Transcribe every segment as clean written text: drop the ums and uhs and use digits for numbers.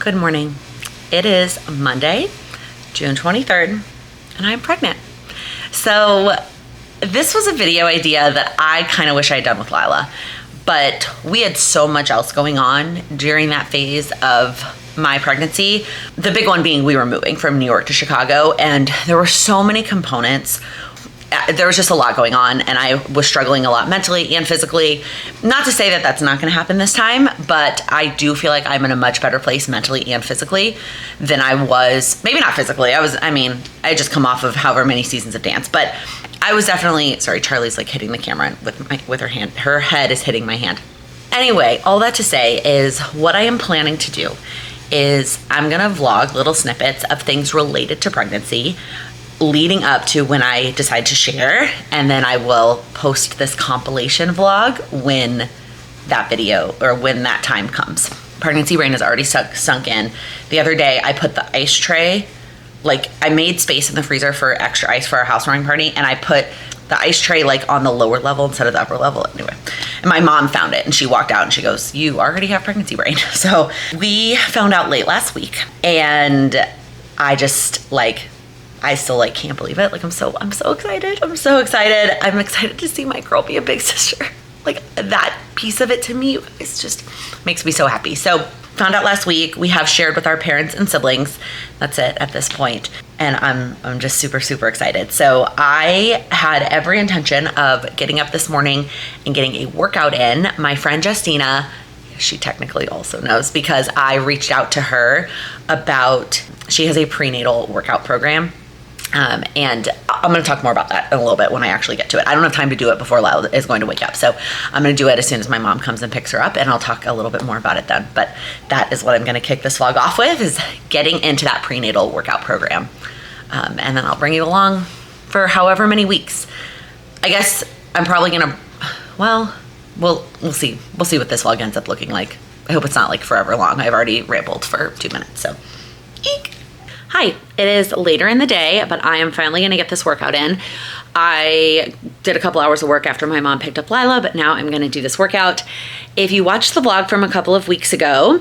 Good morning. It is Monday, June 23rd, and I'm pregnant. So this was a video idea that I kind of wish I had done with Lila, but we had so much else going on during that phase of my pregnancy. The big one being we were moving from New York to Chicago, and there were so many components. There was just a lot going on, and I was struggling a lot mentally and physically. Not to say that that's not going to happen this time, but I do feel like I'm in a much better place mentally and physically than I was. Maybe not physically. I had just come off of however many seasons of dance, but I was definitely, sorry, Charlie's like hitting the camera with her hand. Her head is hitting my hand. Anyway, all that to say is what I am planning to do is I'm going to vlog little snippets of things related to pregnancy leading up to when I decide to share, and then I will post this compilation vlog when that video or when that time comes. Pregnancy brain has already sunk in. The other day I put the ice tray, like I made space in the freezer for extra ice for our housewarming party, and I put the ice tray like on the lower level instead of the upper level. Anyway, and my mom found it and she walked out and she goes, "You already have pregnancy brain." So we found out late last week, and I just I still can't believe it. I'm so excited. I'm so excited. I'm excited to see my girl be a big sister. That piece of it to me is just makes me so happy. So found out last week. We have shared with our parents and siblings. That's it at this point. And I'm just super, super excited. So I had every intention of getting up this morning and getting a workout in. My friend Justina, she technically also knows because I reached out to her about, she has a prenatal workout program. And I'm going to talk more about that in a little bit when I actually get to it. I don't have time to do it before Lila is going to wake up. So I'm going to do it as soon as my mom comes and picks her up, and I'll talk a little bit more about it then. But that is what I'm going to kick this vlog off with, is getting into that prenatal workout program. And then I'll bring you along for however many weeks. I guess I'm probably going to, we'll see. We'll see what this vlog ends up looking like. I hope it's not forever long. I've already rambled for 2 minutes, so eek. Hi, it is later in the day, but I am finally going to get this workout in. I did a couple hours of work after my mom picked up Lila, but now I'm going to do this workout. If you watched the vlog from a couple of weeks ago,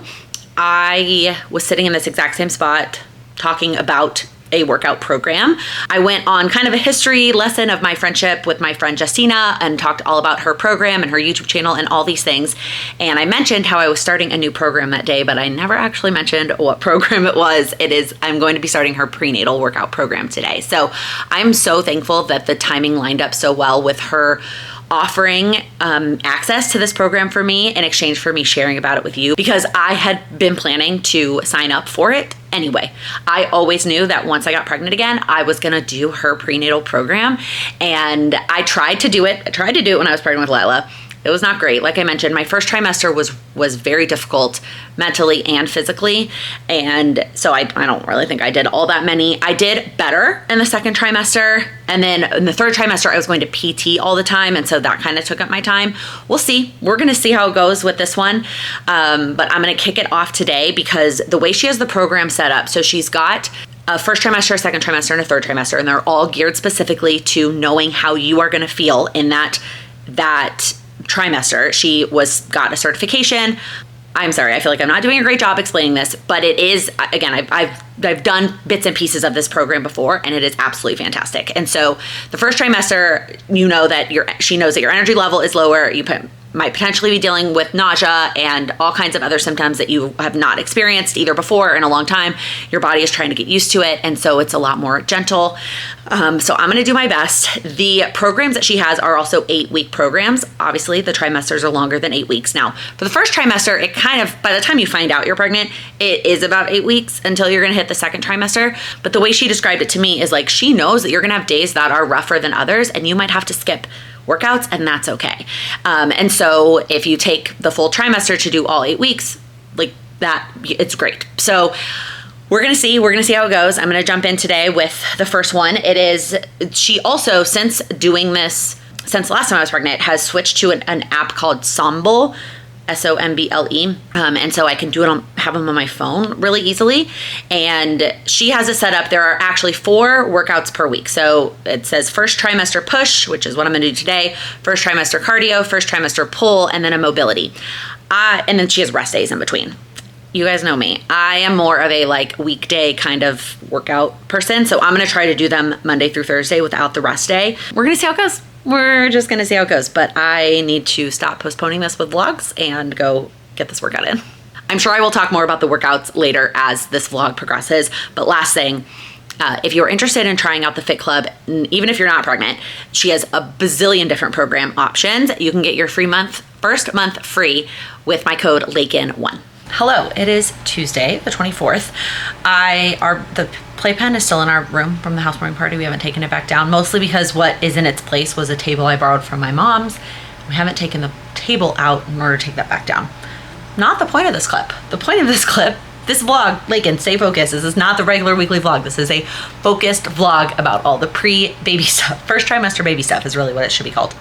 I was sitting in this exact same spot talking about a workout program. I went on kind of a history lesson of my friendship with my friend Justina and talked all about her program and her YouTube channel and all these things. And I mentioned how I was starting a new program that day, but I never actually mentioned what program it was. I'm going to be starting her prenatal workout program today. So I'm so thankful that the timing lined up so well with her offering access to this program for me in exchange for me sharing about it with you, because I had been planning to sign up for it anyway. I always knew that once I got pregnant again, I was gonna do her prenatal program, and I tried to do it when I was pregnant with Lila. It was not great. Like I mentioned, my first trimester was very difficult mentally and physically. And so I don't really think I did all that many. I did better in the second trimester. And then in the third trimester, I was going to PT all the time. And so that kind of took up my time. We'll see. We're going to see how it goes with this one. But I'm going to kick it off today because the way she has the program set up, so she's got a first trimester, a second trimester, and a third trimester. And they're all geared specifically to knowing how you are going to feel in that trimester. She got a certification. I'm sorry, I feel like I'm not doing a great job explaining this, but it is, again, I've done bits and pieces of this program before, and it is absolutely fantastic. And so the first trimester, she knows that your energy level is lower. You might potentially be dealing with nausea and all kinds of other symptoms that you have not experienced either before or in a long time. Your body is trying to get used to it, and so it's a lot more gentle. So I'm going to do my best. The programs that she has are also 8-week programs. Obviously, the trimesters are longer than 8 weeks. Now, for the first trimester, it kind of, by the time you find out you're pregnant, it is about 8 weeks until you're going to hit the second trimester. But the way she described it to me is she knows that you're going to have days that are rougher than others, and you might have to skip workouts, and that's okay. And so if you take the full trimester to do all 8 weeks, that, it's great. So we're going to see how it goes. I'm going to jump in today with the first one. She also, since doing this, since last time I was pregnant, has switched to an app called Somble, Somble. And so I can have them on my phone really easily. And she has it set up. There are actually 4 workouts per week. So it says first trimester push, which is what I'm going to do today, first trimester cardio, first trimester pull, and then a mobility. And then she has rest days in between. you guys know me. I am more of a like weekday kind of workout person. So I'm going to try to do them Monday through Thursday without the rest day. We're going to see how it goes. We're just going to see how it goes. But I need to stop postponing this with vlogs and go get this workout in. I'm sure I will talk more about the workouts later as this vlog progresses. But last thing, if you're interested in trying out the Fit Club, even if you're not pregnant, she has a bazillion different program options. You can get your first month free with my code Laken1. Hello, it is Tuesday, the 24th. The playpen is still in our room from the housewarming party. We haven't taken it back down, mostly because what is in its place was a table I borrowed from my mom's. We haven't taken the table out in order to take that back down. Not the point of this clip. The point of this clip, this vlog, Laken, stay focused. This is not the regular weekly vlog. This is a focused vlog about all the pre-baby stuff. First trimester baby stuff is really what it should be called.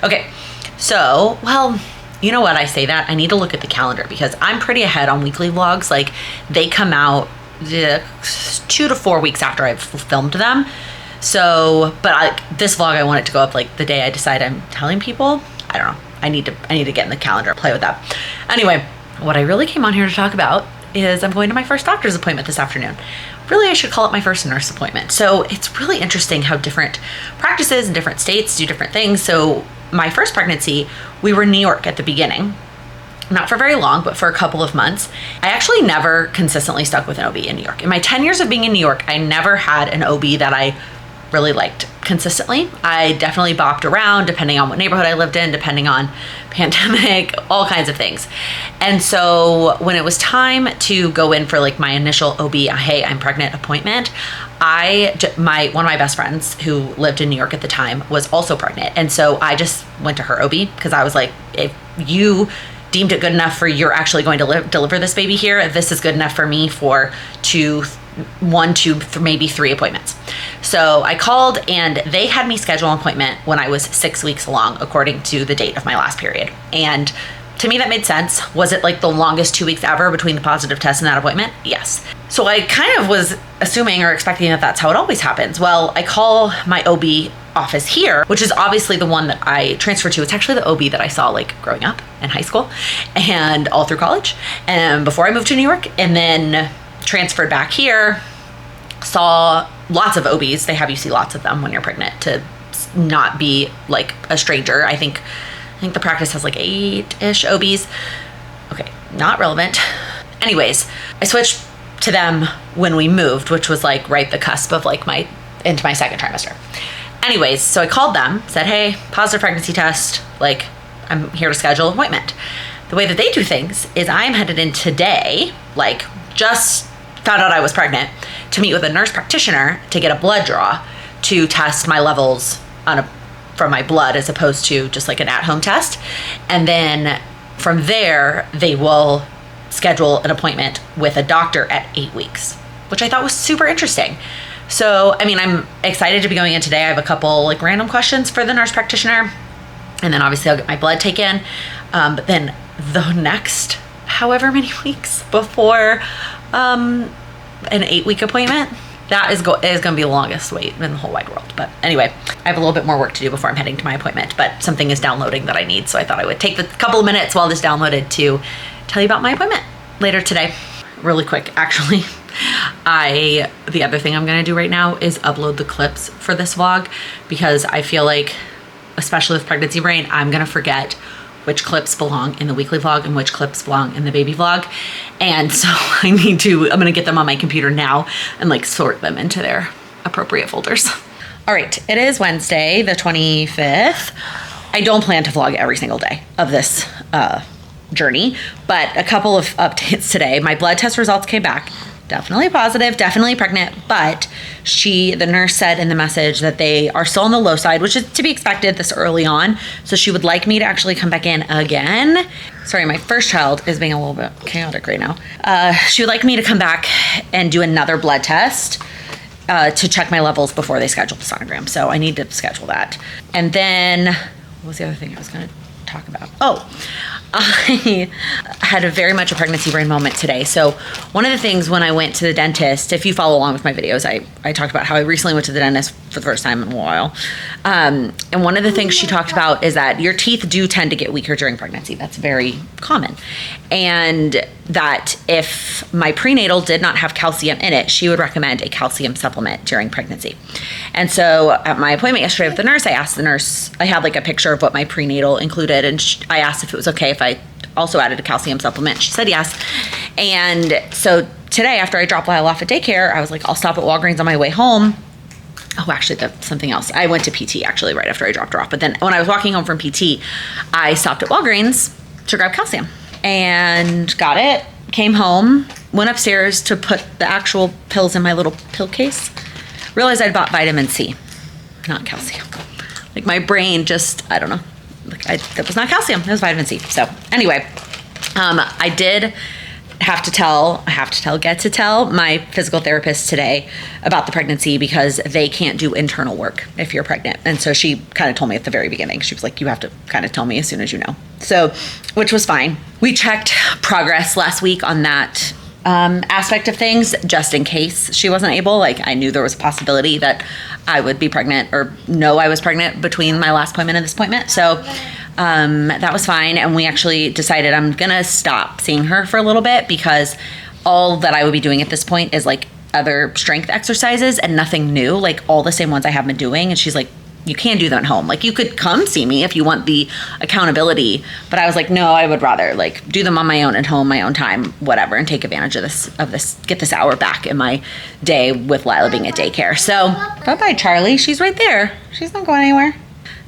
Okay, so, well, you know what, I say that, I need to look at the calendar because I'm pretty ahead on weekly vlogs. Like, they come out 2 to 4 weeks after I've filmed them. So, but this vlog, I want it to go up like the day I decide I'm telling people. I don't know. I need to get in the calendar, play with that. Anyway, what I really came on here to talk about is I'm going to my first doctor's appointment this afternoon. Really, I should call it my first nurse appointment. So it's really interesting how different practices in different states do different things. So my first pregnancy, we were in New York at the beginning. Not for very long, but for a couple of months. I actually never consistently stuck with an OB in New York. In my 10 years of being in New York, I never had an OB that I really liked consistently. I definitely bopped around depending on what neighborhood I lived in, depending on pandemic, all kinds of things. And so when it was time to go in for like my initial OB, hey, I'm pregnant appointment, one of my best friends who lived in New York at the time was also pregnant. And so I just went to her OB because I was like, if you deemed it good enough for you're actually going to deliver this baby here, this is good enough for me for 1, 2, maybe 3 appointments. So I called and they had me schedule an appointment when I was 6 weeks along, according to the date of my last period. And to me, that made sense. Was it like the longest 2 weeks ever between the positive test and that appointment? Yes. So I kind of was assuming or expecting that that's how it always happens. Well, I call my OB office here, which is obviously the one that I transferred to. It's actually the OB that I saw like growing up in high school and all through college and before I moved to New York, and then transferred back here, saw lots of OBs. They have you see lots of them when you're pregnant to not be like a stranger. I think the practice has like 8-ish OBs. Okay, not relevant. Anyways, I switched to them when we moved, which was like right the cusp of like into my second trimester. Anyways, so I called them, said, hey, positive pregnancy test, like I'm here to schedule an appointment. The way that they do things is I'm headed in today, like just found out I was pregnant, to meet with a nurse practitioner to get a blood draw to test my levels from my blood as opposed to just like an at-home test. And then from there, they will schedule an appointment with a doctor at 8 weeks, which I thought was super interesting. So, I mean, I'm excited to be going in today. I have a couple like random questions for the nurse practitioner, and then obviously I'll get my blood taken. But then the next however many weeks before an 8-week appointment, that is going to be the longest wait in the whole wide world. But anyway, I have a little bit more work to do before I'm heading to my appointment, but something is downloading that I need. So I thought I would take the couple of minutes while this downloaded to tell you about my appointment later today. Really quick, actually. The other thing I'm going to do right now is upload the clips for this vlog because I feel like, especially with pregnancy brain, I'm going to forget which clips belong in the weekly vlog and which clips belong in the baby vlog. And so I'm going to get them on my computer now and like sort them into their appropriate folders. All right, it is Wednesday, the 25th. I don't plan to vlog every single day of this journey, but a couple of updates today. My blood test results came back. Definitely positive, definitely pregnant, but the nurse said in the message that they are still on the low side, which is to be expected this early on. So she would like me to actually come back in again. Sorry, my first child is being a little bit chaotic right now. She would like me to come back and do another blood test to check my levels before they schedule the sonogram. So I need to schedule that. And then, what was the other thing I was gonna talk about? Oh, I had very much a pregnancy brain moment today. So one of the things when I went to the dentist, if you follow along with my videos, I talked about how I recently went to the dentist for the first time in a while. And one of the things she talked about is that your teeth do tend to get weaker during pregnancy. That's very common. And that if my prenatal did not have calcium in it, she would recommend a calcium supplement during pregnancy. And so at my appointment yesterday with the nurse, I asked the nurse, I had like a picture of what my prenatal included, and I asked if it was okay if I also added a calcium supplement. She said yes. And so today, after I dropped Lila off at daycare, I was like, I'll stop at Walgreens on my way home. Oh, actually, that's something else. I went to PT actually right after I dropped her off. But then when I was walking home from PT, I stopped at Walgreens to grab calcium and got it, came home, went upstairs to put the actual pills in my little pill case, realized I'd bought vitamin C, not calcium. Like my brain just, I don't know, that was not calcium, it was vitamin C. So anyway, I did get to tell my physical therapist today about the pregnancy because they can't do internal work if you're pregnant. And so she kind of told me at the very beginning, she was like, you have to kind of tell me as soon as you know. So, which was fine. We checked progress last week on that aspect of things, just in case she wasn't able. Like I knew there was a possibility that I would be pregnant or know I was pregnant between my last appointment and this appointment. So that was fine. And we actually decided I'm going to stop seeing her for a little bit because all that I would be doing at this point is like other strength exercises and nothing new, like all the same ones I have been doing. And she's like, you can't do them at home. Like you could come see me if you want the accountability. But I was like, no, I would rather like do them on my own at home, my own time, whatever, and take advantage of this, get this hour back in my day with Lila being at daycare. So bye-bye, Charlie. She's right there. She's not going anywhere.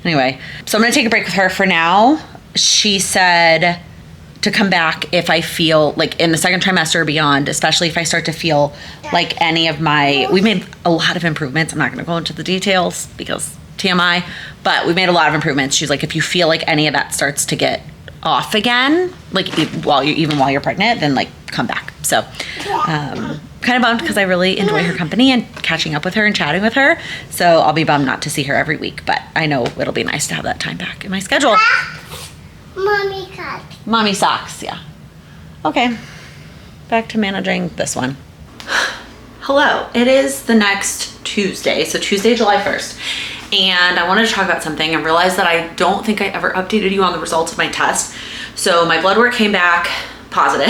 Anyway, so I'm going to take a break with her for now. She said to come back if I feel like in the second trimester or beyond, especially if I start to feel like any of we made a lot of improvements. I'm not going to go into the details because TMI, but we made a lot of improvements. She's like, if you feel like any of that starts to get off again, like even while you're pregnant, then like come back. So, kind of bummed because I really enjoy her company and catching up with her and chatting with her. So I'll be bummed not to see her every week, but I know it'll be nice to have that time back in my schedule. Mommy socks. Mommy socks, yeah. Okay, back to managing this one. Hello, it is the next Tuesday, so Tuesday, July 1st. And I wanted to talk about something and realized that I don't think I ever updated you on the results of my test. So my blood work came back positive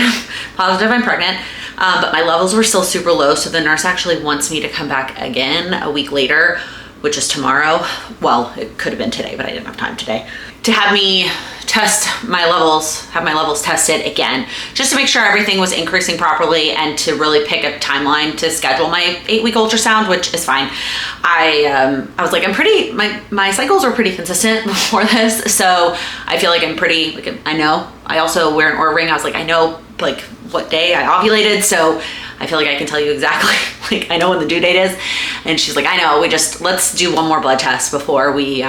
I'm pregnant, but my levels were still super low. So the nurse actually wants me to come back again a week later, which is tomorrow. Well, it could have been today, but I didn't have time today, to have me have my levels tested again, just to make sure everything was increasing properly and to really pick a timeline to schedule my 8-week ultrasound, which is fine. I was like, my cycles are pretty consistent before this. So I feel like I'm pretty, like, I know. I also wear an Oura ring. I was like, I know like what day I ovulated. So I feel like I can tell you exactly, like I know when the due date is. And she's like, I know, let's do one more blood test before we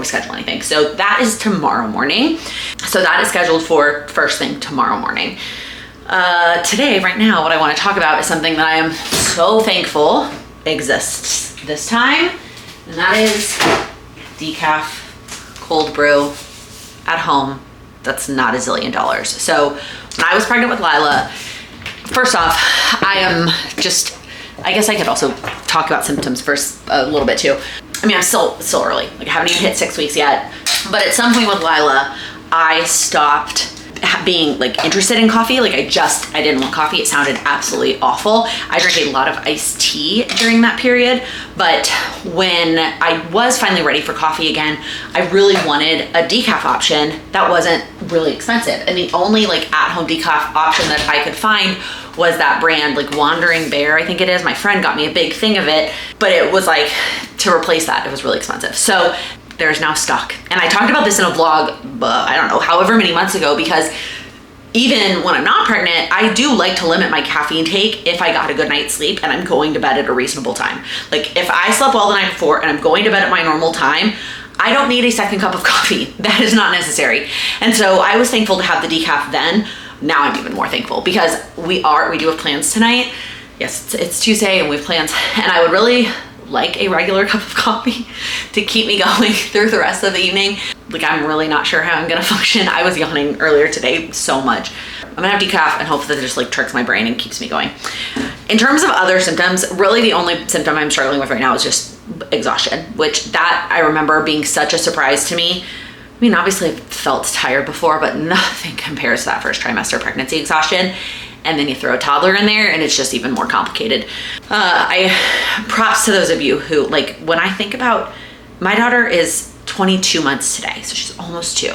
schedule anything. So that is tomorrow morning. So that is scheduled for first thing tomorrow morning. Today, right now, what I want to talk about is something that I am so thankful exists this time. And that is decaf cold brew at home. That's not $1 zillion. So when I was pregnant with Lila, first off, I guess I could also talk about symptoms first a little bit too. I mean, I'm still early. Like I haven't even hit 6 weeks yet. But at some point with Lila, I stopped being like interested in coffee. Like I didn't want coffee. It sounded absolutely awful. I drank a lot of iced tea during that period. But when I was finally ready for coffee again, I really wanted a decaf option that wasn't really expensive. And the only like at-home decaf option that I could find was that brand, like Wandering Bear, I think it is. My friend got me a big thing of it, but it was like, to replace that, it was really expensive. So there's now stock. And I talked about this in a vlog, I don't know, however many months ago, because even when I'm not pregnant, I do like to limit my caffeine take if I got a good night's sleep and I'm going to bed at a reasonable time. Like if I slept well the night before and I'm going to bed at my normal time, I don't need a second cup of coffee. That is not necessary. And so I was thankful to have the decaf then. Now I'm even more thankful because we do have plans tonight. Yes, it's Tuesday and we have plans, and I would really like a regular cup of coffee to keep me going through the rest of the evening. Like I'm really not sure how I'm gonna function. I was yawning earlier today so much. I'm gonna have decaf and hope that it just like tricks my brain and keeps me going. In terms of other symptoms, really the only symptom I'm struggling with right now is just exhaustion, which that I remember being such a surprise to me I mean, obviously I felt tired before, but nothing compares to that first trimester pregnancy exhaustion. And then you throw a toddler in there and it's just even more complicated. Props to those of you who, like, when I think about, my daughter is 22 months today, so she's almost 2.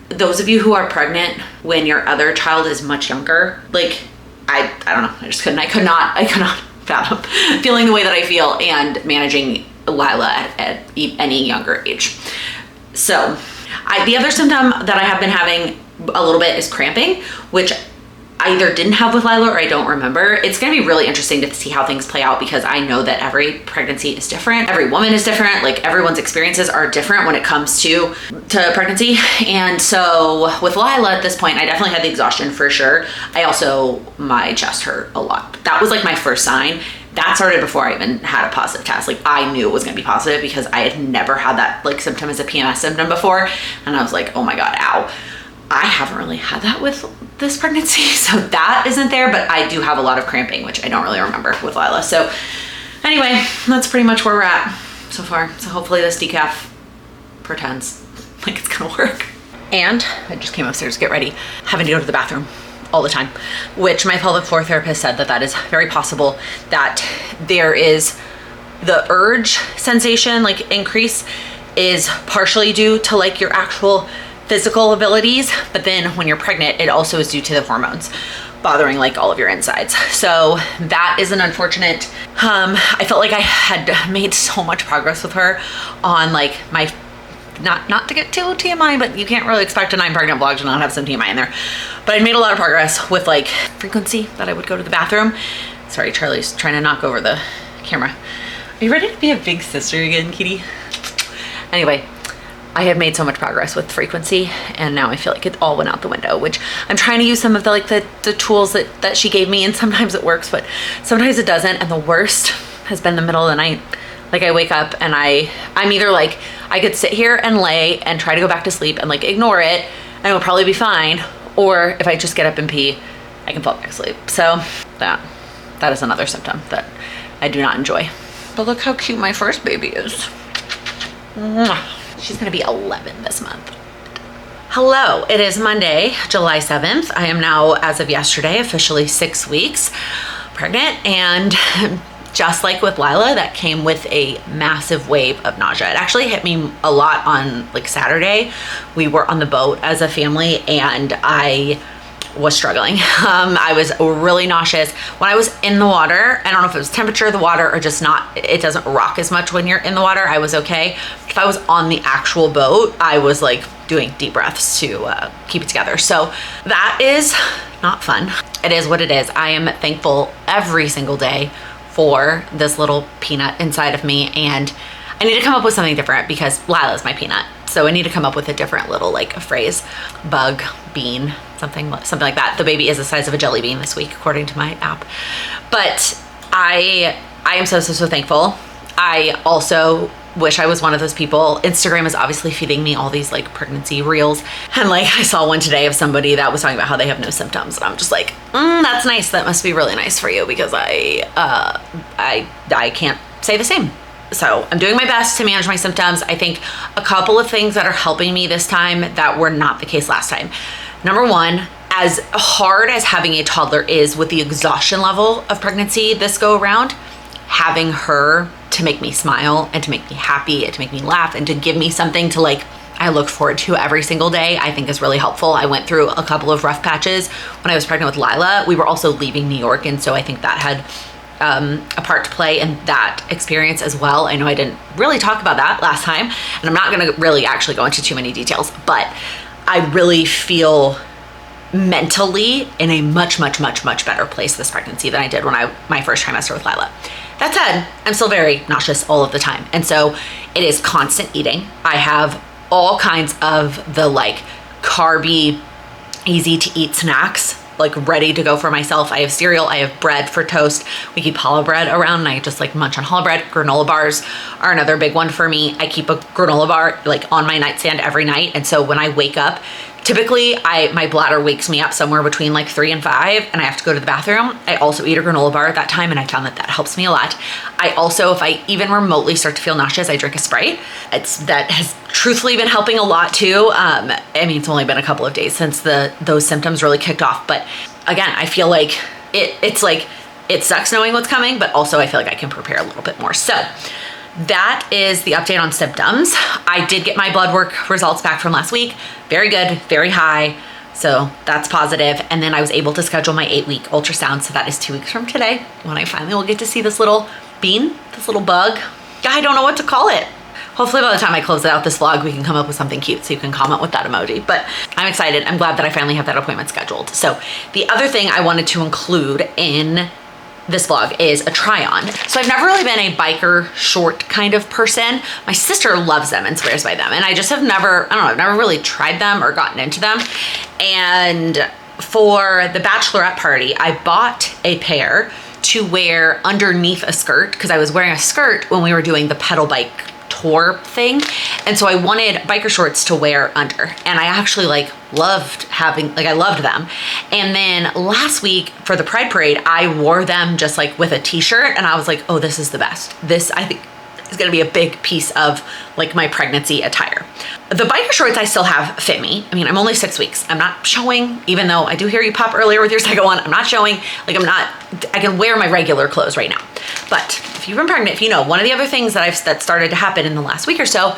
Those of you who are pregnant when your other child is much younger, like, I don't know, I could not fathom feeling the way that I feel and managing Lila at any younger age. So the other symptom that I have been having a little bit is cramping, which I either didn't have with Lila or I don't remember. It's gonna be really interesting to see how things play out because I know that every pregnancy is different. Every woman is different. Like, everyone's experiences are different when it comes to pregnancy. And so with Lila at this point, I definitely had the exhaustion for sure. My chest hurt a lot. That was like my first sign. That started before I even had a positive test. Like, I knew it was gonna be positive because I had never had that like symptom as a PMS symptom before. And I was like, oh my God, ow. I haven't really had that with this pregnancy, so that isn't there, but I do have a lot of cramping, which I don't really remember with Lila. So anyway, that's pretty much where we're at so far. So hopefully this decaf pretends like it's gonna work. And I just came upstairs to get ready, having to go to the bathroom all the time, which my pelvic floor therapist said that is very possible, that there is the urge sensation, like increase, is partially due to like your actual physical abilities, but then when you're pregnant, it also is due to the hormones bothering like all of your insides. So that is an unfortunate, I felt like I had made so much progress with her on like my, not to get too TMI, but you can't really expect a 9 pregnant vlog to not have some TMI in there. But I made a lot of progress with like frequency that I would go to the bathroom. Sorry, Charlie's trying to knock over the camera. Are you ready to be a big sister again, kitty? Anyway, I had made so much progress with frequency and now I feel like it all went out the window, which I'm trying to use some of the tools that she gave me, and sometimes it works, but sometimes it doesn't. And the worst has been the middle of the night. Like, I wake up and I'm either like, I could sit here and lay and try to go back to sleep and like ignore it and it'll probably be fine. Or if I just get up and pee, I can fall back asleep. So that is another symptom that I do not enjoy. But look how cute my first baby is. Mwah. She's gonna be 11 this month. Hello, it is Monday, July 7th. I am now, as of yesterday, officially 6 weeks pregnant, and just like with Lila, that came with a massive wave of nausea. It actually hit me a lot on like Saturday. We were on the boat as a family and I was struggling. I was really nauseous. When I was in the water, I don't know if it was temperature of the water or just not, it doesn't rock as much when you're in the water, I was okay. If I was on the actual boat, I was like doing deep breaths to keep it together. So that is not fun. It is what it is. I am thankful every single day for this little peanut inside of me, and I need to come up with something different because Lila's my peanut. So I need to come up with a different little like phrase, bug, bean, something like that. The baby is the size of a jelly bean this week, according to my app. But I am so thankful. I also wish I was one of those people. Instagram is obviously feeding me all these like pregnancy reels. And like, I saw one today of somebody that was talking about how they have no symptoms. And I'm just like, that's nice. That must be really nice for you, because I can't say the same. So I'm doing my best to manage my symptoms. I think a couple of things that are helping me this time that were not the case last time. Number one, as hard as having a toddler is with the exhaustion level of pregnancy this go around, having her to make me smile and to make me happy and to make me laugh and to give me something to like, I look forward to every single day, I think is really helpful. I went through a couple of rough patches when I was pregnant with Lila. We were also leaving New York, and so I think that had a part to play in that experience as well. I know I didn't really talk about that last time, and I'm not gonna really actually go into too many details, but I really feel mentally in a much better place this pregnancy than I did when my first trimester with Lila. That said, I'm still very nauseous all of the time, and so it is constant eating. I have all kinds of the like carby, easy to eat snacks like ready to go for myself. I have cereal, I have bread for toast. We keep challah bread around and I just like munch on challah bread. Granola bars are another big one for me. I keep a granola bar like on my nightstand every night. And so when I wake up, Typically, my bladder wakes me up somewhere between like 3 and 5, and I have to go to the bathroom. I also eat a granola bar at that time, and I found that helps me a lot. I also, if I even remotely start to feel nauseous, I drink a Sprite. That has truthfully been helping a lot too. I mean, it's only been a couple of days since those symptoms really kicked off, but again, I feel like it's like, it sucks knowing what's coming, but also I feel like I can prepare a little bit more. So that is the update on symptoms. I did get my blood work results back from last week. Very good, very high. So that's positive. And then I was able to schedule my 8-week ultrasound. So that is 2 weeks from today when I finally will get to see this little bean, this little bug. I don't know what to call it. Hopefully by the time I close out this vlog, we can come up with something cute so you can comment with that emoji. But I'm excited. I'm glad that I finally have that appointment scheduled. So the other thing I wanted to include in this vlog is a try on. So I've never really been a biker short kind of person. My sister loves them and swears by them. And I just have never, I've never really tried them or gotten into them. And for the bachelorette party, I bought a pair to wear underneath a skirt because I was wearing a skirt when we were doing the pedal bike tour thing. And so I wanted biker shorts to wear under, and I actually loved I loved them. And then last week for the Pride Parade, I wore them just like with a t-shirt, and I was like, oh, this is the best. This, I think, is gonna be a big piece of like my pregnancy attire. The biker shorts I still have fit me. I mean, I'm only 6 weeks. I'm not showing, even though I do hear you pop earlier with your second one, I'm not showing, I can wear my regular clothes right now. But if you've been pregnant, if you know, one of the other things that started to happen in the last week or so,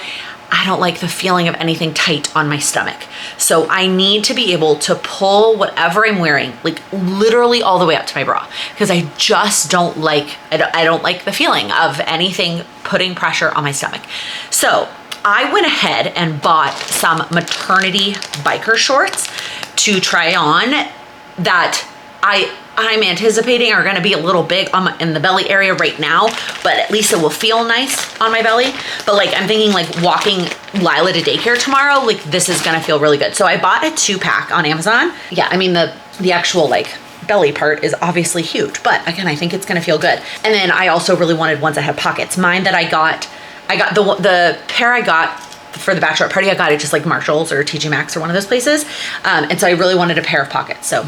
I don't like the feeling of anything tight on my stomach. So I need to be able to pull whatever I'm wearing, like literally all the way up to my bra, because I just don't like, I don't like the feeling of anything putting pressure on my stomach. So I went ahead and bought some maternity biker shorts to try on that I'm anticipating are gonna be a little big in the belly area right now, but at least it will feel nice on my belly. But like, I'm thinking like walking Lila to daycare tomorrow, like this is gonna feel really good. So I bought a 2-pack on Amazon. Yeah, I mean the actual like belly part is obviously huge, but again, I think it's gonna feel good. And then I also really wanted ones that had pockets. Mine that I got the pair I got for the bachelorette party, I got it just like Marshalls or TJ Maxx or one of those places. And so I really wanted a pair of pockets. So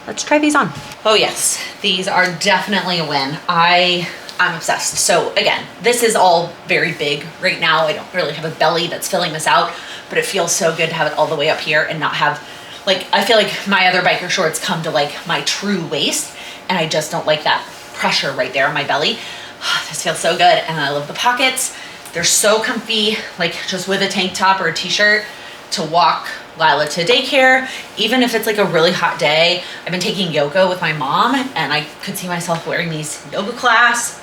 let's try these on. Oh yes, these are definitely a win. I'm obsessed. So again, this is all very big right now. I don't really have a belly that's filling this out, but it feels so good to have it all the way up here and not have, like, I feel like my other biker shorts come to like my true waist, and I just don't like that pressure right there on my belly. This feels so good. And I love the pockets. They're so comfy, like just with a tank top or a t-shirt to walk Lila to daycare, even if it's like a really hot day. I've been taking yoga with my mom, and I could see myself wearing these yoga class.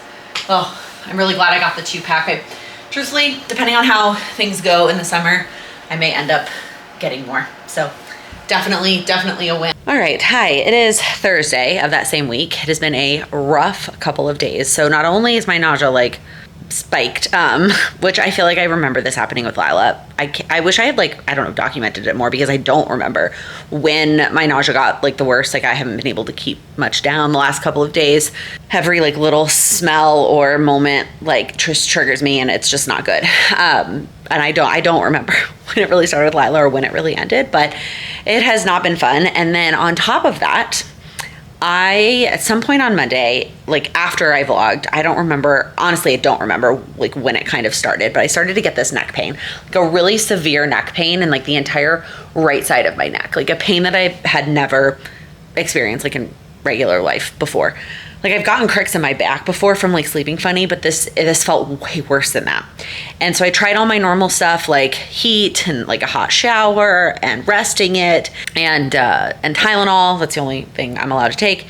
Oh, I'm really glad I got the 2-pack. Truthfully, depending on how things go in the summer, I may end up getting more. So definitely a win. All right, hi, it is Thursday of that same week. It has been a rough couple of days. So not only is my nausea like spiked, which I feel like I remember this happening with Lila. I wish I had documented it more, because I don't remember when my nausea got like the worst. Like I haven't been able to keep much down the last couple of days. Every like little smell or moment like just triggers me, and it's just not good. And I don't remember when it really started with Lila or when it really ended, but it has not been fun. And then on top of that, at some point on Monday, like after I vlogged, I don't remember like when it kind of started, but I started to get this neck pain, like a really severe neck pain, and like the entire right side of my neck, like a pain that I had never experienced like in regular life before. Like I've gotten cricks in my back before from like sleeping funny, but this felt way worse than that. And so I tried all my normal stuff like heat and like a hot shower and resting it and Tylenol. That's the only thing I'm allowed to take.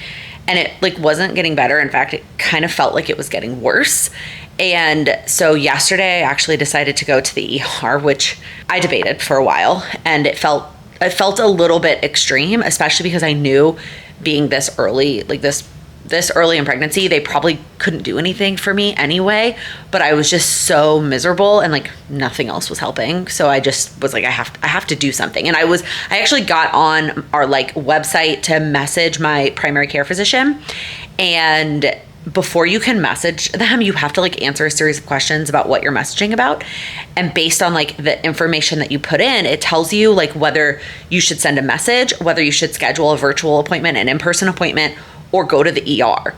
And it like wasn't getting better. In fact, it kind of felt like it was getting worse. And so yesterday I actually decided to go to the ER, which I debated for a while, and it felt a little bit extreme, especially because I knew being this early, like this early in pregnancy, they probably couldn't do anything for me anyway, but I was just so miserable and like nothing else was helping. So I just was like, I have to do something. And I actually got on our like website to message my primary care physician, and before you can message them, you have to like answer a series of questions about what you're messaging about. And based on like the information that you put in, it tells you like whether you should send a message, whether you should schedule a virtual appointment, an in-person appointment, or go to the ER.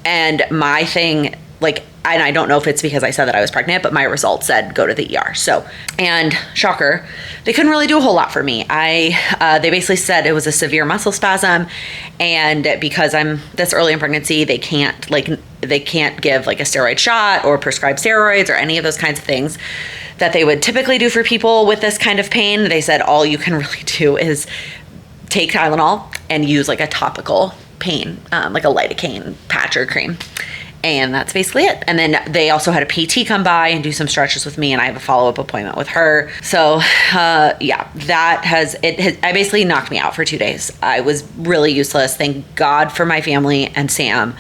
And my thing, like, and I don't know if it's because I said that I was pregnant, but my results said go to the ER. So, and shocker, they couldn't really do a whole lot for me. They basically said it was a severe muscle spasm, and because I'm this early in pregnancy, they can't give like a steroid shot or prescribe steroids or any of those kinds of things that they would typically do for people with this kind of pain. They said all you can really do is take Tylenol and use like a topical pain, like a lidocaine patch or cream. And that's basically it. And then they also had a PT come by and do some stretches with me, and I have a follow-up appointment with her. So yeah, I basically knocked me out for 2 days. I was really useless. Thank God for my family and Sam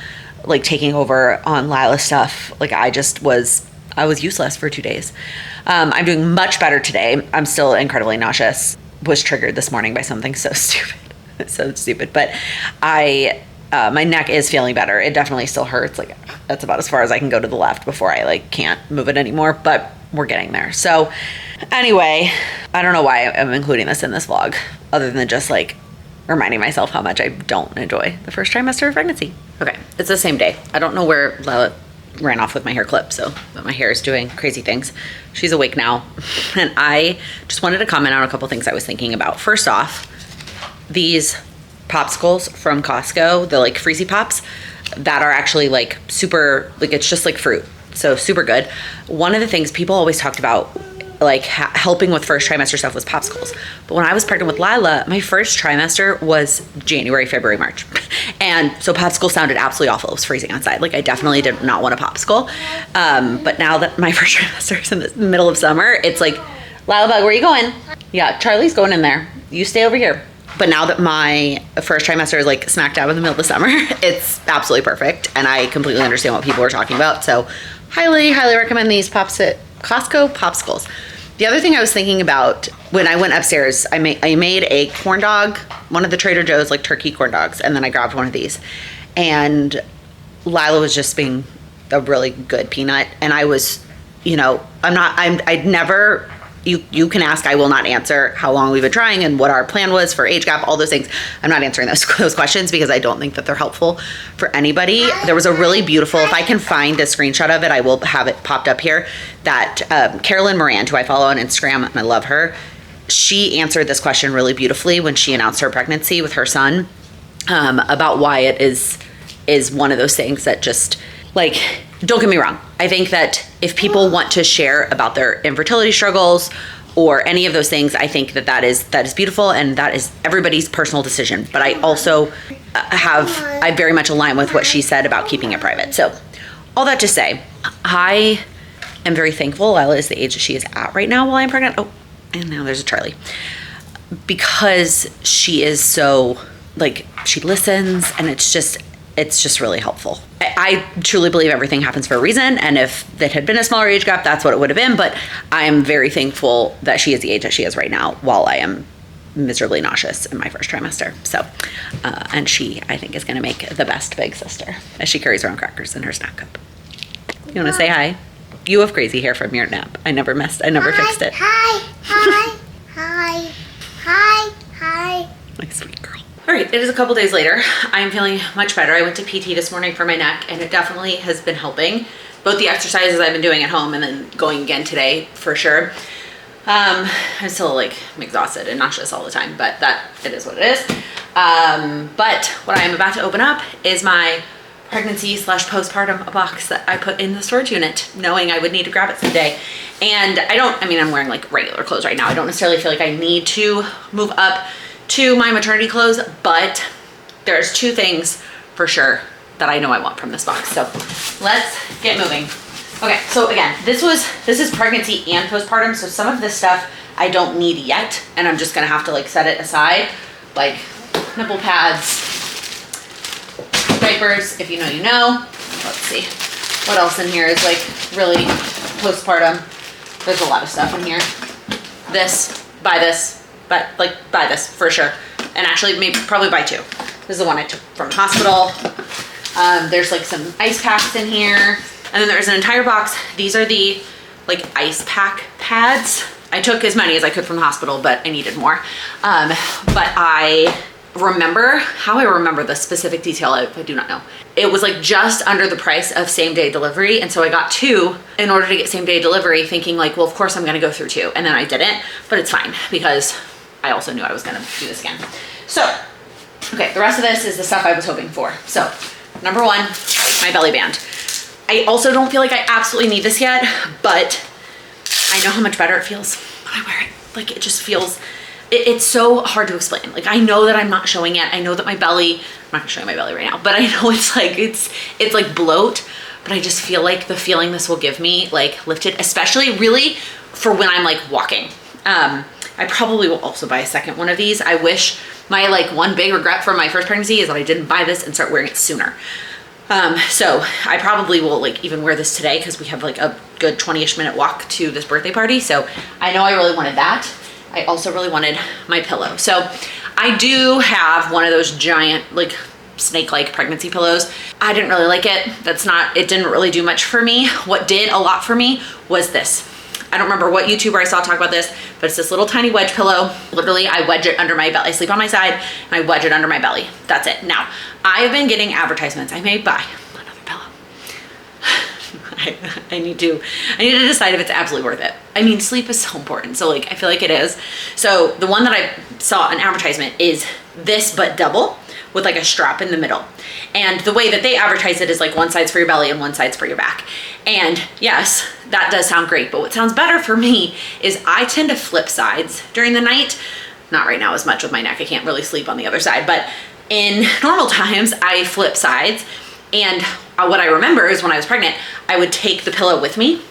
like taking over on Lila's stuff. Like I was useless for 2 days. I'm doing much better today. I'm still incredibly nauseous. Was triggered this morning by something so stupid. But my neck is feeling better. It definitely still hurts. Like that's about as far as I can go to the left before I like can't move it anymore, but we're getting there. So anyway, I don't know why I'm including this in this vlog other than just like reminding myself how much I don't enjoy the first trimester of pregnancy. Okay, it's the same day. I don't know where Lila ran off with my hair clip, but my hair is doing crazy things. She's awake now. And I just wanted to comment on a couple things I was thinking about. First off, these popsicles from Costco, the like Freezy Pops, that are actually like super, like it's just like fruit. So super good. One of the things people always talked about like helping with first trimester stuff was popsicles. But when I was pregnant with Lila, my first trimester was January, February, March. And so popsicles sounded absolutely awful. It was freezing outside. Like I definitely did not want a popsicle. But now that my first trimester is in the middle of summer, it's like, Lila bug, where are you going? Yeah, Charlie's going in there. You stay over here. But now that my first trimester is like smack dab in the middle of the summer, it's absolutely perfect. And I completely understand what people are talking about. So highly, highly recommend these pops at Costco popsicles. The other thing I was thinking about when I went upstairs, I made a corn dog, one of the Trader Joe's like turkey corn dogs. And then I grabbed one of these. And Lila was just being a really good peanut. And I was, I'd never... You can ask, I will not answer how long we've been trying and what our plan was for age gap, all those things. I'm not answering those questions because I don't think that they're helpful for anybody. There was a really beautiful, if I can find a screenshot of it, I will have it popped up here, that Carolyn Moran, who I follow on Instagram, and I love her, she answered this question really beautifully when she announced her pregnancy with her son, about why it is one of those things that just, like, don't get me wrong. I think that if people want to share about their infertility struggles or any of those things, I think that is beautiful and that is everybody's personal decision. But I also I very much align with what she said about keeping it private. So all that to say, I am very thankful Lila is the age that she is at right now while I'm pregnant. Oh, and now there's a Charlie. Because she is so, like, she listens and it's just really helpful. I truly believe everything happens for a reason, and if it had been a smaller age gap, that's what it would have been, but I am very thankful that she is the age that she is right now while I am miserably nauseous in my first trimester. So, and she, I think, is going to make the best big sister as she carries around crackers in her snack cup. You want to say hi? You have crazy hair from your nap. I never fixed it. Hi. Like a sweet girl. All right, it is a couple days later. I am feeling much better. I went to PT this morning for my neck and it definitely has been helping. Both the exercises I've been doing at home and then going again today for sure. I'm still like exhausted and nauseous all the time, but it is what it is. But what I am about to open up is my pregnancy/postpartum box that I put in the storage unit, knowing I would need to grab it someday. And I'm wearing like regular clothes right now. I don't necessarily feel like I need to move up to my maternity clothes, but there's two things for sure that I know I want from this box. So let's get moving. Okay, so again, this is pregnancy and postpartum. So some of this stuff I don't need yet, and I'm just gonna have to like set it aside, like nipple pads, diapers, if you know, you know. Let's see, what else in here is like really postpartum. There's a lot of stuff in here. Buy this for sure. And actually probably buy two. This is the one I took from the hospital. There's like some ice packs in here. And then there's an entire box. These are the like ice pack pads. I took as many as I could from the hospital, but I needed more. But I remember how I remember the specific detail. I do not know. It was like just under the price of same day delivery. And so I got 2 in order to get same day delivery, thinking like, well, of course I'm gonna go through 2. And then I didn't, but it's fine because I also knew I was gonna do this again. So, okay, the rest of this is the stuff I was hoping for. So, number 1, my belly band. I also don't feel like I absolutely need this yet, but I know how much better it feels when I wear it. Like it just feels, it's so hard to explain. Like I know that I'm not showing it. I know that my belly, I'm not gonna show you my belly right now, but I know it's like bloat, but I just feel like the feeling this will give me like lifted, especially really for when I'm like walking. I probably will also buy a second one of these. I wish my like one big regret from my first pregnancy is that I didn't buy this and start wearing it sooner. So I probably will like even wear this today because we have like a good 20-ish minute walk to this birthday party. So I know I really wanted that. I also really wanted my pillow. So I do have one of those giant like snake-like pregnancy pillows. I didn't really like it. It didn't really do much for me. What did a lot for me was this. I don't remember what YouTuber I saw talk about this, but it's this little tiny wedge pillow. Literally, I wedge it under my belly. I sleep on my side and I wedge it under my belly. That's it. Now, I have been getting advertisements. I may buy another pillow. I need to decide if it's absolutely worth it. I mean, sleep is so important. So like, I feel like it is. So the one that I saw an advertisement is this, but double with like a strap in the middle. And the way that they advertise it is like one side's for your belly and one side's for your back. And yes, that does sound great. But what sounds better for me is I tend to flip sides during the night. Not right now as much with my neck. I can't really sleep on the other side, but in normal times I flip sides. And what I remember is when I was pregnant, I would take the pillow with me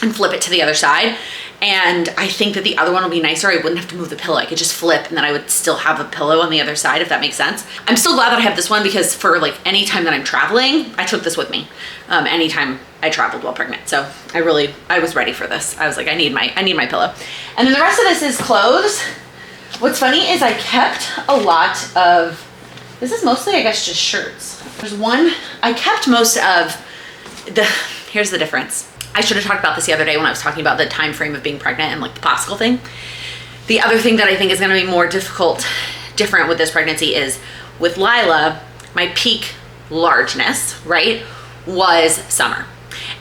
and flip it to the other side. And I think that the other one would be nicer. I wouldn't have to move the pillow. I could just flip and then I would still have a pillow on the other side, if that makes sense. I'm still glad that I have this one because for like any time that I'm traveling, I took this with me. Anytime I traveled while pregnant. So I was ready for this. I was like, I need my pillow. And then the rest of this is clothes. What's funny is I kept a lot of, this is mostly, I guess, just shirts. There's one, I kept most of here's the difference. I should have talked about this the other day when I was talking about the time frame of being pregnant and like the popsicle thing. The other thing that I think is gonna be more different with this pregnancy is with Lila, my peak largeness, right, was summer.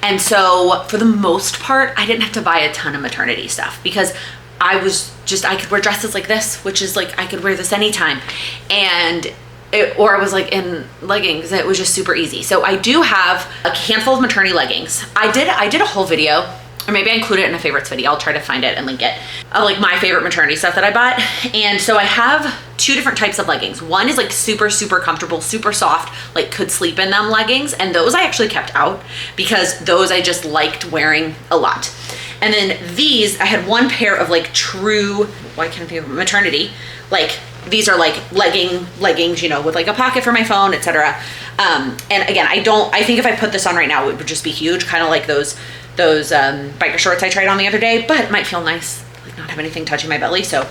And so for the most part, I didn't have to buy a ton of maternity stuff because I could wear dresses like this, which is like, I could wear this anytime. Or I was like in leggings. It was just super easy. So I do have a handful of maternity leggings. I did a whole video, or maybe I include it in a favorites video. I'll try to find it and link it, of like my favorite maternity stuff that I bought. And so I have 2 different types of leggings. One is like super, super comfortable, super soft, like could sleep in them leggings. And those I actually kept out because those I just liked wearing a lot. And then these, I had one pair of like true, why can't I think of maternity, like these are like leggings, you know, with like a pocket for my phone, etc. And again, I think if I put this on right now, it would just be huge, kind of like those biker shorts I tried on the other day, but it might feel nice, like not have anything touching my belly. So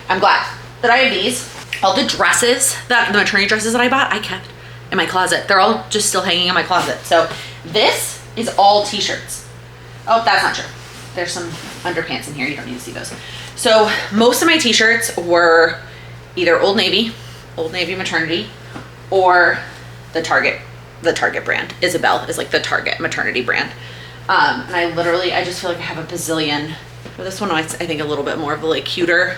I'm glad that I have these. All the maternity dresses that I bought, I kept in my closet. They're all just still hanging in my closet. So this is all t-shirts. Oh, that's not true. There's some underpants in here. You don't need to see those. So most of my t-shirts were either Old Navy maternity, or the Target brand. Isabel is like the Target maternity brand. And I just feel like I have a bazillion. For this one, I think a little bit more of a like cuter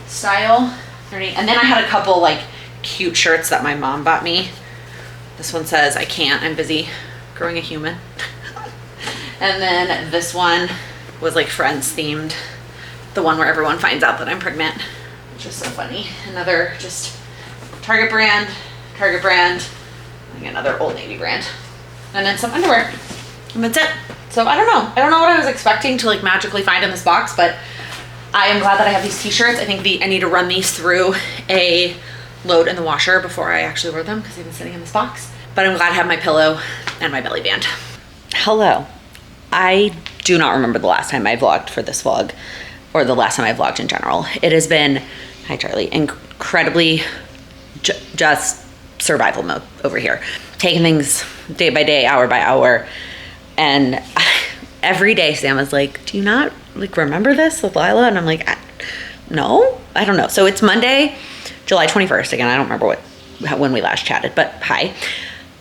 style. And then I had a couple like cute shirts that my mom bought me. This one says, I can't, I'm busy growing a human. And then this one was like Friends themed. The one where everyone finds out that I'm pregnant. Which is so funny. Another just Target brand, and another Old Navy brand. And then some underwear. And that's it. So I don't know what I was expecting to like magically find in this box, but I am glad that I have these t-shirts. I think I need to run these through a load in the washer before I actually wear them because they've been sitting in this box. But I'm glad to have my pillow and my belly band. Hello. I do not remember the last time I vlogged for this vlog, or the last time I vlogged in general. It has been, hi Charlie, incredibly just survival mode over here, taking things day by day, hour by hour. And every day Sam is like, do you not like remember this with Lila? And I'm like, no, I don't know. So it's Monday, July 21st. Again, I don't remember when we last chatted, but hi.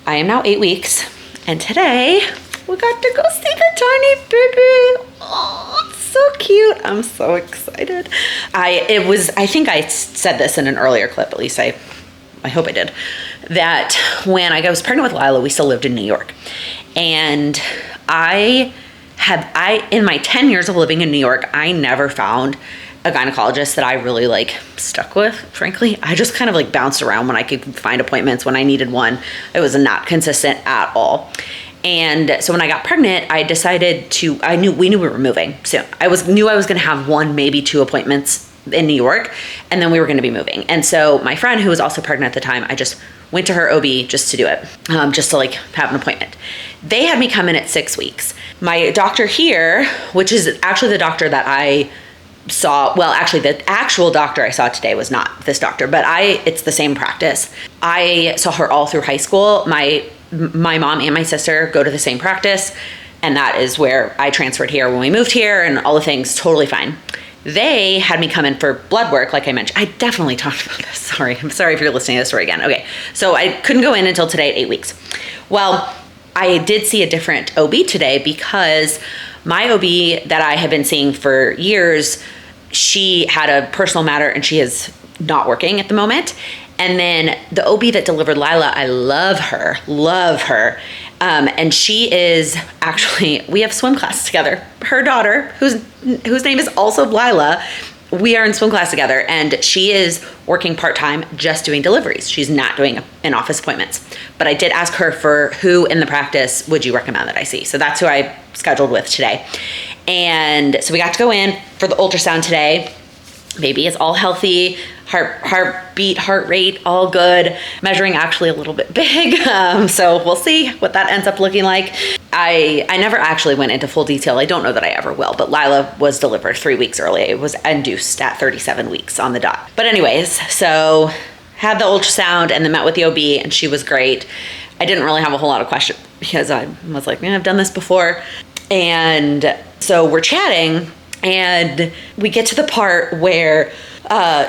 I am now 8 weeks, and today we got to go see the tiny baby. Oh, it's so cute. I'm so excited. I think I said this in an earlier clip, at least I hope I did, that when I was pregnant with Lila, we still lived in New York. And in my 10 years of living in New York, I never found a gynecologist that I really like stuck with, frankly. I just kind of like bounced around when I could find appointments, when I needed one. It was not consistent at all. And so when I got pregnant, I decided we knew we were moving soon. I knew I was going to have one, maybe 2 appointments in New York, and then we were going to be moving. And so my friend, who was also pregnant at the time, I just went to her OB just to do it, just to like have an appointment. They had me come in at 6 weeks. My doctor here, which is actually the doctor that I saw, well, actually the actual doctor I saw today was not this doctor, but it's the same practice. I saw her all through high school. My mom and my sister go to the same practice, and that is where I transferred here when we moved here, and all the things totally fine. They had me come in for blood work, like I mentioned. I definitely talked about this. Sorry. I'm sorry if you're listening to this story again. Okay. So I couldn't go in until today at 8 weeks. Well, I did see a different OB today because my OB that I have been seeing for years, she had a personal matter and she is not working at the moment. And then the OB that delivered Lila, I love her. And she is actually, we have swim class together. Her daughter, whose name is also Lila, we are in swim class together, and she is working part-time just doing deliveries. She's not doing in-office appointments. But I did ask her for who in the practice would you recommend that I see. So that's who I scheduled with today. And so we got to go in for the ultrasound today. Baby is all healthy, heartbeat, heart rate, all good. Measuring actually a little bit big. So we'll see what that ends up looking like. I never actually went into full detail. I don't know that I ever will, but Lila was delivered 3 weeks early. It was induced at 37 weeks on the dot. But anyways, so had the ultrasound and then met with the OB, and she was great. I didn't really have a whole lot of questions because I was like, I've done this before. And so we're chatting, and we get to the part where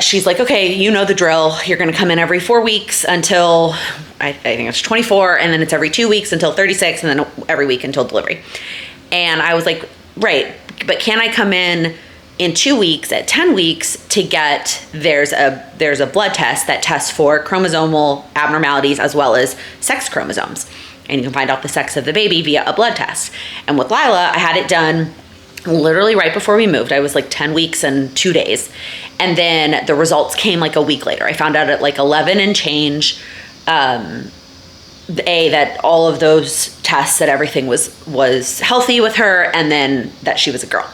she's like, okay, you know the drill. You're going to come in every 4 weeks until, I think it's 24, and then it's every 2 weeks until 36, and then every week until delivery. And I was like, right, but can I come in 2 weeks at 10 weeks to get, there's a blood test that tests for chromosomal abnormalities as well as sex chromosomes. And you can find out the sex of the baby via a blood test. And with Lila, I had it done literally right before we moved. I was like 10 weeks and 2 days. And then the results came like a week later. I found out at like 11 and change, that all of those tests, that everything was healthy with her, and then that she was a girl.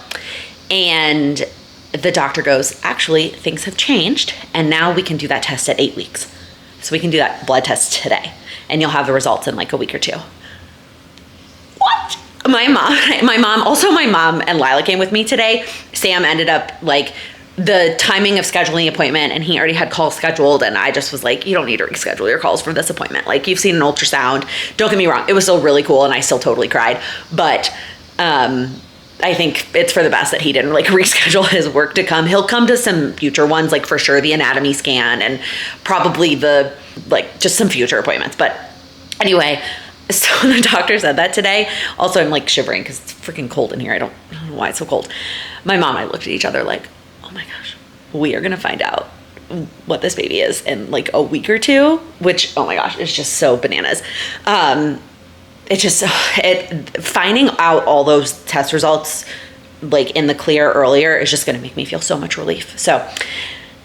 And the doctor goes, actually, things have changed, and now we can do that test at 8 weeks. So we can do that blood test today, and you'll have the results in like a week or 2. What? My mom and Lila came with me today. Sam ended up like the timing of scheduling the appointment, and he already had calls scheduled, and I just was like, you don't need to reschedule your calls for this appointment. Like, you've seen an ultrasound. Don't get me wrong, it was still really cool, and I still totally cried, but I think it's for the best that he didn't like reschedule his work to come. He'll come to some future ones, like for sure the anatomy scan and probably the like just some future appointments. But anyway, so the doctor said that today. Also, I'm like shivering because it's freaking cold in here. I don't know why it's so cold. My mom and I looked at each other like, oh my gosh, we are going to find out what this baby is in like a week or 2, which, oh my gosh, is just so bananas. Finding out all those test results like in the clear earlier is just going to make me feel so much relief. So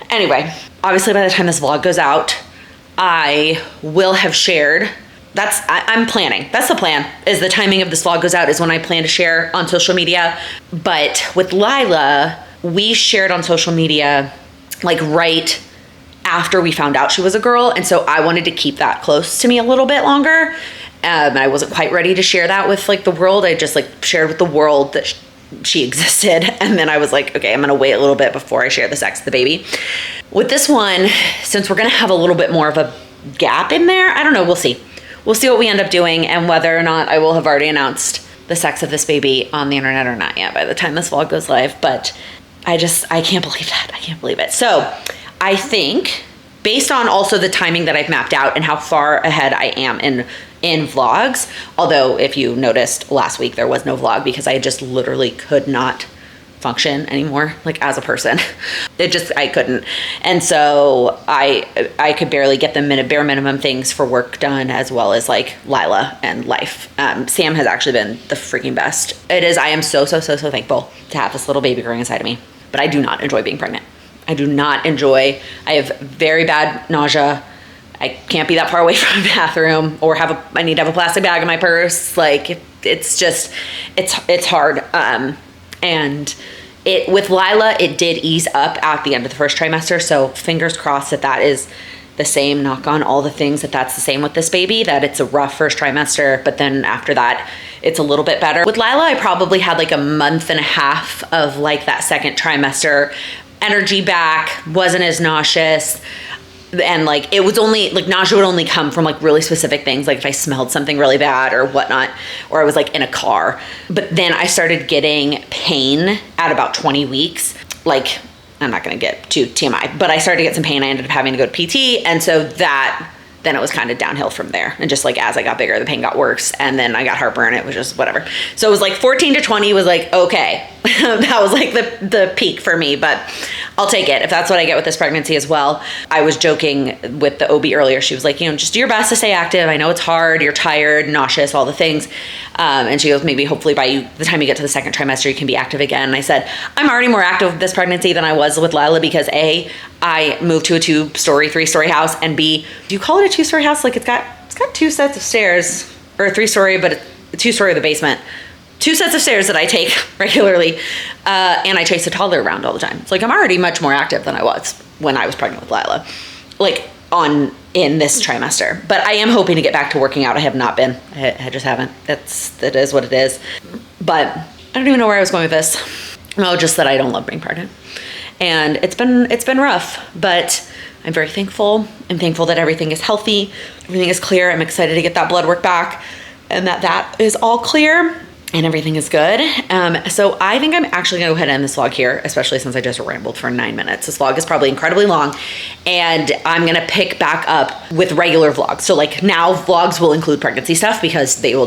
anyway, obviously by the time this vlog goes out, I will have shared. I'm planning. That's the plan, is the timing of this vlog goes out is when I plan to share on social media. But with Lila, we shared on social media like right after we found out she was a girl. And so I wanted to keep that close to me a little bit longer. And I wasn't quite ready to share that with like the world. I just like shared with the world that she existed. And then I was like, okay, I'm going to wait a little bit before I share the sex of the baby. With this one, since we're going to have a little bit more of a gap in there. I don't know. We'll see. We'll see what we end up doing and whether or not I will have already announced the sex of this baby on the internet or not yet by the time this vlog goes live. But I can't believe that. I can't believe it. So I think based on also the timing that I've mapped out and how far ahead I am in vlogs, although if you noticed last week, there was no vlog because I just literally could not function anymore, like as a person. I couldn't. And so I could barely get the bare minimum things for work done, as well as like Lila and life. Sam has actually been the freaking best. I am so thankful to have this little baby growing inside of me, but I do not enjoy being pregnant. I have very bad nausea. I can't be that far away from a bathroom or I need to have a plastic bag in my purse. Like it's hard. And with Lila, it did ease up at the end of the first trimester. So fingers crossed that is the same, knock on all the things, that's the same with this baby, that it's a rough first trimester, but then after that, it's a little bit better. With Lila, I probably had like a month and a half of like that second trimester energy back, wasn't as nauseous. And like, it was only like nausea would only come from like really specific things. Like if I smelled something really bad or whatnot, or I was like in a car. But then I started getting pain at about 20 weeks. Like, I'm not going to get too TMI, but I started to get some pain. I ended up having to go to PT. And so then it was kind of downhill from there. And just like, as I got bigger, the pain got worse. And then I got heartburn. It was just whatever. So it was like 14 to 20 was like, okay, that was like the peak for me, but I'll take it if that's what I get with this pregnancy as well. I was joking with the OB earlier. She was like, just do your best to stay active. I know it's hard. You're tired, nauseous, all the things. And she goes, maybe hopefully by the time you get to the second trimester, you can be active again. And I said, I'm already more active with this pregnancy than I was with Lila because A, I moved to a 2-story, 3-story house, and B, do you call it a 2-story house? Like it's got 2 sets of stairs, or a 3-story, but a 2-story with a basement. 2 sets of stairs that I take regularly, and I chase a toddler around all the time. It's like I'm already much more active than I was when I was pregnant with Lila, like in this trimester. But I am hoping to get back to working out. I have not been. I just haven't. That is what it is. But I don't even know where I was going with this. No, just that I don't love being pregnant, and it's been rough. But I'm very thankful. I'm thankful that everything is healthy, everything is clear. I'm excited to get that blood work back, and that is all clear. And everything is good. So I think I'm actually gonna go ahead and end this vlog here, especially since I just rambled for 9 minutes. This vlog is probably incredibly long, and I'm gonna pick back up with regular vlogs. So like now vlogs will include pregnancy stuff because it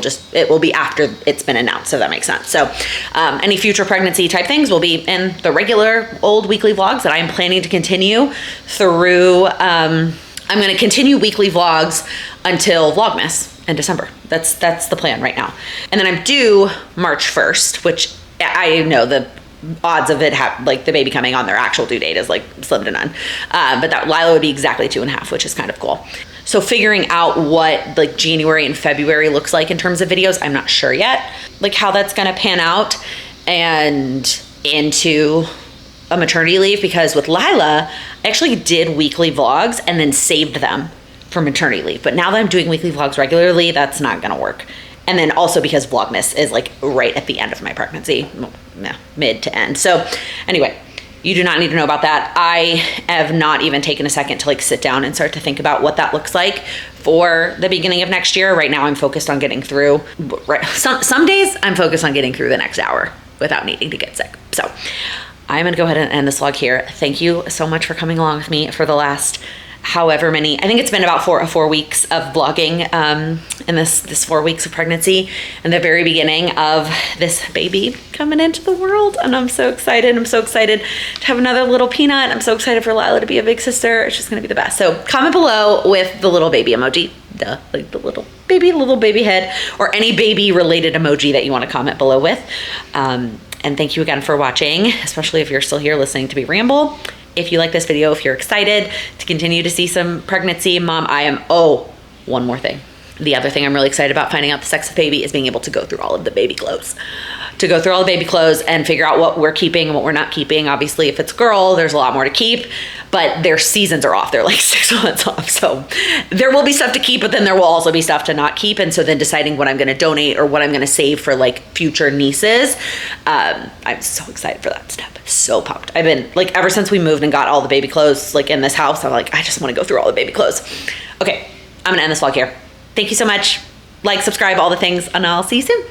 will be after it's been announced, so that makes sense. So any future pregnancy type things will be in the regular old weekly vlogs that I'm planning to continue through. I'm gonna continue weekly vlogs until Vlogmas in December. That's the plan right now. And then I'm due March 1st, which I know the odds of it like the baby coming on their actual due date is like slim to none. But that Lila would be exactly 2.5, which is kind of cool. So figuring out what like January and February looks like in terms of videos, I'm not sure yet, like how that's gonna pan out and into a maternity leave, because with Lila, I actually did weekly vlogs and then saved them for maternity leave. But now that I'm doing weekly vlogs regularly, that's not gonna work. And then also because Vlogmas is like right at the end of my pregnancy, mid to end. So anyway, you do not need to know about that. I have not even taken a second to like sit down and start to think about what that looks like for the beginning of next year. Right now I'm focused on getting through, some days I'm focused on getting through the next hour without needing to get sick. So I'm gonna go ahead and end this vlog here. Thank you so much for coming along with me for the last however many, I think it's been about four weeks of vlogging in this 4 weeks of pregnancy and the very beginning of this baby coming into the world. And I'm so excited. I'm so excited to have another little peanut. I'm so excited for Lila to be a big sister. It's just gonna be the best. So comment below with the little baby emoji, like the little baby head, or any baby related emoji that you want to comment below with. And thank you again for watching, especially if you're still here listening to me ramble. If you like this video, if you're excited to continue to see some pregnancy, mom, one more thing. The other thing I'm really excited about finding out the sex of the baby is being able to go through all of the baby clothes. To go through all the baby clothes and figure out what we're keeping and what we're not keeping. Obviously, if it's a girl, there's a lot more to keep, but their seasons are off. They're like 6 months off. So there will be stuff to keep, but then there will also be stuff to not keep. And so then deciding what I'm gonna donate or what I'm gonna save for like future nieces. I'm so excited for that step. So pumped. I've been like, ever since we moved and got all the baby clothes like in this house, I'm like, I just wanna go through all the baby clothes. Okay. I'm gonna end this vlog here. Thank you so much. Like, subscribe, all the things, and I'll see you soon.